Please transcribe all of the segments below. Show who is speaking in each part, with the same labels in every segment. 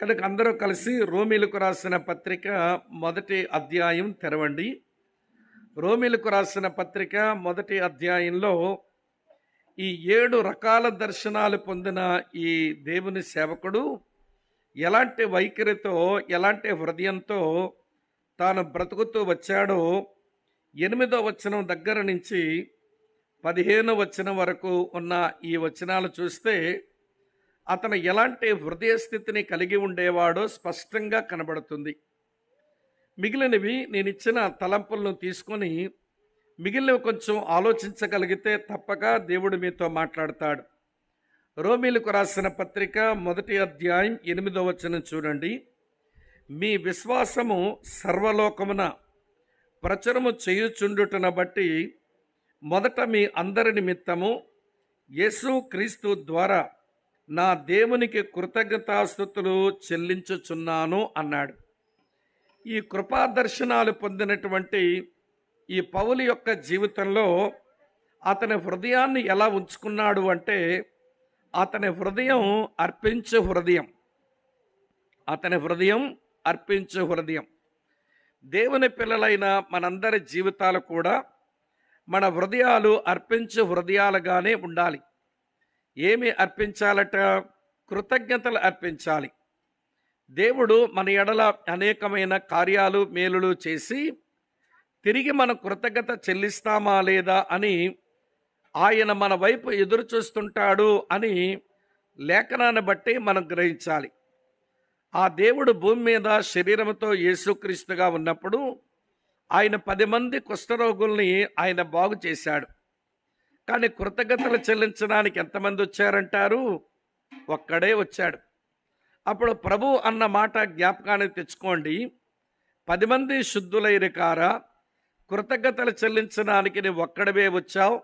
Speaker 1: కనుక అందరూ కలిసి రోమీలకు రాసిన పత్రిక మొదటి అధ్యాయం తెరవండి. రోమీలకు రాసిన పత్రిక మొదటి అధ్యాయంలో ఈ 7 రకాల దర్శనాలు పొందిన ఈ దేవుని సేవకుడు ఎలాంటి వైఖరితో, ఎలాంటి హృదయంతో తాను బ్రతుకుతూ వచ్చాడో 8వ వచనం దగ్గర నుంచి 15వ వచనం వరకు ఉన్న ఈ వచనాలు చూస్తే అతను ఎలాంటి హృదయ స్థితిని కలిగి ఉండేవాడో స్పష్టంగా కనబడుతుంది. మిగిలినవి నేను ఇచ్చిన తలంపులను తీసుకొని మిగిలినవి కొంచెం ఆలోచించగలిగితే తప్పక దేవుడు మీతో మాట్లాడతాడు. రోమీలకు రాసిన పత్రిక మొదటి అధ్యాయం 8వ వచనం చూడండి. మీ విశ్వాసము సర్వలోకమున ప్రచురము చేయుచుండుటను బట్టి మొదట మీ అందరి నిమిత్తము యేసు క్రీస్తు ద్వారా నా దేవునికి కృతజ్ఞతాస్తుతులు చెల్లించుచున్నాను అన్నాడు. ఈ కృపా దర్శనాలు పొందినటువంటి ఈ పౌలు యొక్క జీవితంలో అతని హృదయాన్ని ఎలా ఉంచుకున్నాడు అంటే, అతని హృదయం అర్పించే హృదయం. అతని హృదయం అర్పించే హృదయం. దేవుని పిల్లలైన మనందరి జీవితాలు కూడా మన హృదయాలు అర్పించే హృదయాలుగానే ఉండాలి. ఏమి అర్పించాలట? కృతజ్ఞతలు అర్పించాలి. దేవుడు మన ఎడల అనేకమైన కార్యాలు, మేలులు చేసి తిరిగి మన కృతజ్ఞత చెల్లిస్తామా లేదా అని ఆయన మన వైపు ఎదురు చూస్తుంటాడు అని లేఖనాన్ని బట్టి మనం గ్రహించాలి. ఆ దేవుడు భూమి మీద శరీరంతో యేసుక్రీస్తుగా ఉన్నప్పుడు ఆయన 10 మంది కుష్ఠరోగుల్ని ఆయన బాగు చేశాడు. కానీ కృతజ్ఞతలు చెల్లించడానికి ఎంతమంది వచ్చారంటారు? ఒక్కడే వచ్చాడు. అప్పుడు ప్రభు అన్న మాట జ్ఞాపకానికి తెచ్చుకోండి. 10 మంది శుద్ధులైన కారా, కృతజ్ఞతలు చెల్లించడానికి నువ్వు ఒక్కడవే వచ్చావు,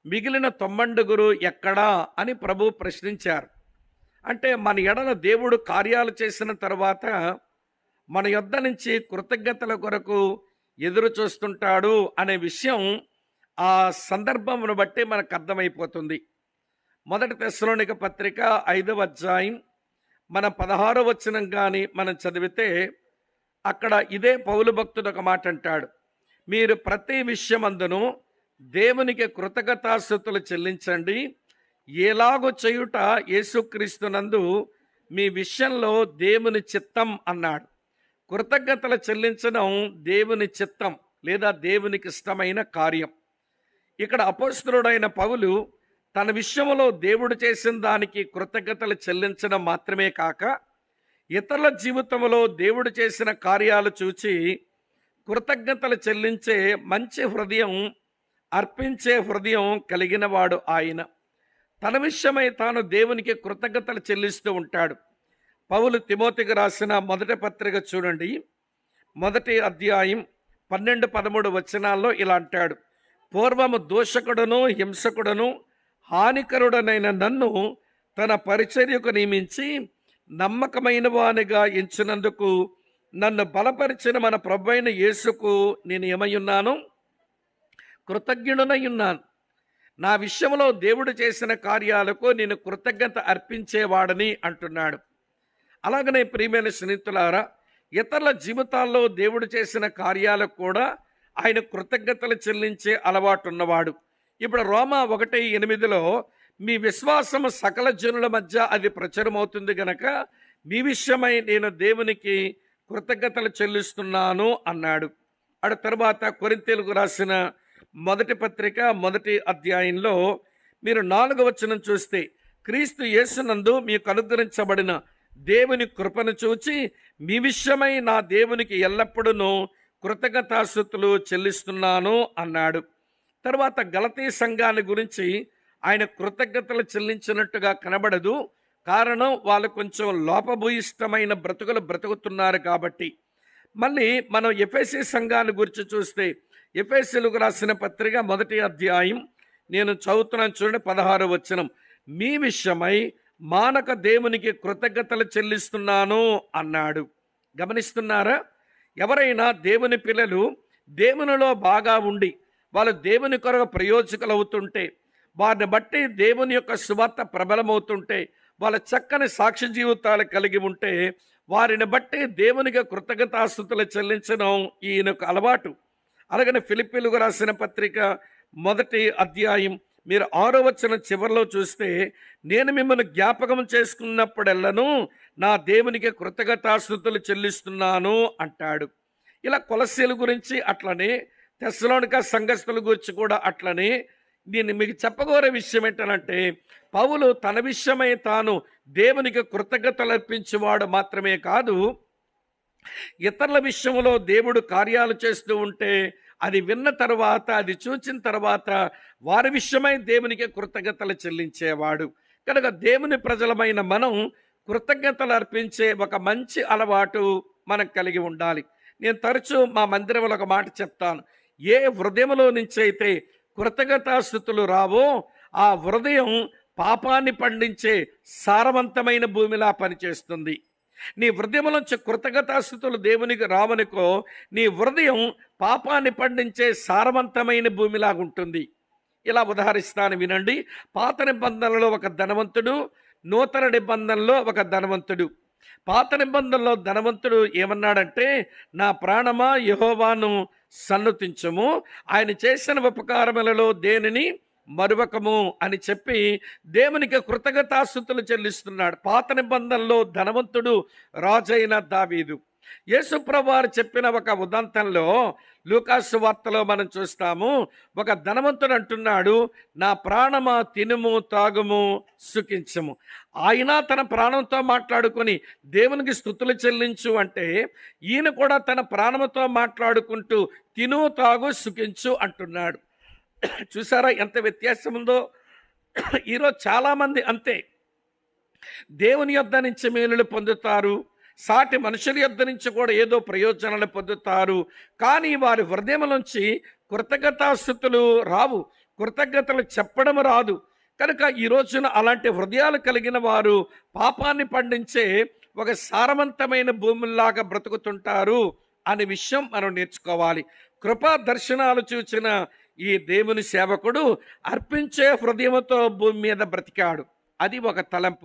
Speaker 1: మిగిలిన 90 ఎక్కడా అని ప్రభు ప్రశ్నించారు. అంటే మన ఎడల దేవుడు కార్యాలు చేసిన తర్వాత మన యొద్ద నుంచి కృతజ్ఞతల కొరకు ఎదురు చూస్తుంటాడు అనే విషయం ఆ సందర్భమును బట్టి మనకు అర్థమైపోతుంది. మొదటి తెస్సలోనిక పత్రిక 5వ అధ్యాయం మన 16వ వచనం కానీ మనం చదివితే అక్కడ ఇదే పౌలు భక్తుడు ఒక మాట అంటాడు. మీరు ప్రతి విషయమందును దేవునికి కృతజ్ఞతాస్తుతులు చెల్లించండి, ఎలాగో చేయుట యేసుక్రీస్తునందు మీ విషయంలో దేవుని చిత్తం అన్నాడు. కృతజ్ఞతలు చెల్లించడం దేవుని చిత్తం లేదా దేవునికి ఇష్టమైన కార్యం. ఇక్కడ అపోస్తలుడైన పౌలు తన విషయంలో దేవుడు చేసిన దానికి కృతజ్ఞతలు చెల్లించడం మాత్రమే కాక, ఇతరుల జీవితంలో దేవుడు చేసిన కార్యాలు చూచి కృతజ్ఞతలు చెల్లించే మంచి హృదయం, అర్పించే హృదయం కలిగిన వాడు ఆయన. తన విషయమై తాను దేవునికి కృతజ్ఞతలు చెల్లిస్తూ ఉంటాడు. పౌలు తిమోతికి రాసిన మొదటి పత్రిక చూడండి. మొదటి అధ్యాయం 12-13 వచనాల్లో ఇలా అంటాడు. పూర్వము దోషకుడను, హింసకుడను, హానికరుడనైన నన్ను తన పరిచర్యకు నియమించి నమ్మకమైన వానిగా ఎంచినందుకు నన్ను బలపరిచిన మన ప్రభువైన యేసుకు నేను ఏమయ్యున్నాను? కృతజ్ఞుడనై ఉన్నాను. నా విషయంలో దేవుడు చేసిన కార్యాలకు నేను కృతజ్ఞత అర్పించేవాడని అంటున్నాడు. అలాగనే ప్రియమైన స్నేహితులారా, ఇతరుల జీవితాల్లో దేవుడు చేసిన కార్యాలకు కూడా ఆయన కృతజ్ఞతలు చెల్లించే అలవాటు ఉన్నవాడు. ఇప్పుడు రోమా 1:8లో మీ విశ్వాసము సకల జనుల మధ్య అది ప్రచురమవుతుంది గనక మీ విషయమై నేను దేవునికి కృతజ్ఞతలు చెల్లిస్తున్నాను అన్నాడు. అటు తర్వాత కొరింథీయులకు రాసిన మొదటి పత్రిక మొదటి అధ్యాయంలో మీరు 4వ వచనం చూస్తే, క్రీస్తు యేసునందు మీకు అనుగ్రహించబడిన దేవుని కృపను చూచి మీ విషయమై నా దేవునికి ఎల్లప్పుడూ కృతజ్ఞతాస్తుతులు చెల్లిస్తున్నాను అన్నాడు. తర్వాత గలతీ సంఘాన్ని గురించి ఆయన కృతజ్ఞతలు చెల్లించినట్టుగా కనబడదు. కారణం వాళ్ళు కొంచెం లోపభూయిష్టమైన బ్రతుకులు బ్రతుకుతున్నారు కాబట్టి. మళ్ళీ మనం ఎఫెసీ సంఘాన్ని గురించి చూస్తే, ఎఫెసీయులకు రాసిన పత్రిక మొదటి అధ్యాయం నేను చదువుతున్నాను చూడండి. 16వ వచనం, మీ విషయమై మానక దేవునికి కృతజ్ఞతలు చెల్లిస్తున్నాను అన్నాడు. గమనిస్తున్నారా? ఎవరైనా దేవుని పిల్లలు దేవునిలో బాగా ఉండి వాళ్ళు దేవుని కొరకు ప్రయోజకులు అవుతుంటే, వారిని బట్టి దేవుని యొక్క సువార్త ప్రబలమవుతుంటే, వాళ్ళ చక్కని సాక్ష్య జీవితాలు కలిగి ఉంటే వారిని బట్టి దేవునికి కృతజ్ఞతాస్తుతులు చెల్లించడం ఈయనకు అలవాటు. అలాగనే ఫిలిప్పీయులకు రాసిన పత్రిక మొదటి అధ్యాయం మీరు 6వ వచనం చివరిలో చూస్తే, నేను మిమ్మల్ని జ్ఞాపకం చేసుకున్నప్పుడెల్లను నా దేవునికి కృతజ్ఞతాస్తుతులు చెల్లిస్తున్నాను అంటాడు. ఇలా కొలస్సీల గురించి అట్లనే, తెస్సలోనిక సంఘస్థుల గురించి కూడా అట్లనే. నేను మీకు చెప్పగోరే విషయం ఏంటంటే, పౌలు తన విషయమై తాను దేవునికి కృతజ్ఞతలు అర్పించేవాడు మాత్రమే కాదు, ఇతరుల విషయంలో దేవుడు కార్యాలు చేస్తూ ఉంటే అది విన్న తర్వాత, అది చూచిన తర్వాత వారి విషయమై దేవునికి కృతజ్ఞతలు చెల్లించేవాడు. కనుక దేవుని ప్రజలమైన మనం కృతజ్ఞతలు అర్పించే ఒక మంచి అలవాటు మనం కలిగి ఉండాలి. నేను తరచూ మా మందిరంలో ఒక మాట చెప్తాను, ఏ హృదయంలో నుంచి అయితే కృతజ్ఞతాస్తుతులు రావో ఆ హృదయం పాపాన్ని పండించే సారవంతమైన భూమిలా పనిచేస్తుంది. నీ హృదయంలోంచి కృతజ్ఞతాస్తుతులు దేవునికి రావనుకో, నీ హృదయం పాపాన్ని పండించే సారవంతమైన భూమిలాగుంటుంది. ఇలా ఉదాహరిస్తాను వినండి. పాత నిబంధనలో ఒక ధనవంతుడు, నూతన నిబంధనలో ఒక ధనవంతుడు. పాత నిబంధనలో ధనవంతుడు ఏమన్నాడంటే, నా ప్రాణమా యెహోవాను సన్నుతించము, ఆయన చేసిన ఉపకారములలో దేనిని మరువకము అని చెప్పి దేవునికి కృతజ్ఞతాస్తుతులు చెల్లిస్తున్నాడు. పాత నిబంధనలో ధనవంతుడు రాజైన దావీదు. యేసుప్రభువు వారు చెప్పిన ఒక ఉదంతంలో లూకాసు వార్తలో మనం చూస్తాము. ఒక ధనవంతుడు అంటున్నాడు, నా ప్రాణమా తినుము తాగుము సుఖించము. ఆయన తన ప్రాణంతో మాట్లాడుకొని దేవునికి స్తుతులు చెల్లించు అంటే, ఈయన కూడా తన ప్రాణంతో మాట్లాడుకుంటూ తిను తాగు సుఖించు అంటున్నాడు. చూసారా ఎంత వ్యత్యాసం ఉందో? ఈరోజు చాలామంది అంతే, దేవుని యొద్ద నుంచి మేలులు పొందుతారు, సాటి మనుషుల యొద్ద నుంచి కూడా ఏదో ప్రయోజనాలు పొందుతారు, కానీ వారి హృదయం నుంచి కృతజ్ఞతాస్తుతులు రావు, కృతజ్ఞతలు చెప్పడం రాదు. కనుక ఈ రోజున అలాంటి హృదయాలు కలిగిన వారు పాపాన్ని పండించే ఒక సారవంతమైన భూముల్లాగా బ్రతుకుతుంటారు అనే విషయం మనం నేర్చుకోవాలి. కృపా దర్శనాలు చూచిన ఈ దేవుని సేవకుడు అర్పించే హృదయంతో భూమి మీద బ్రతికాడు. అది ఒక తలంపు.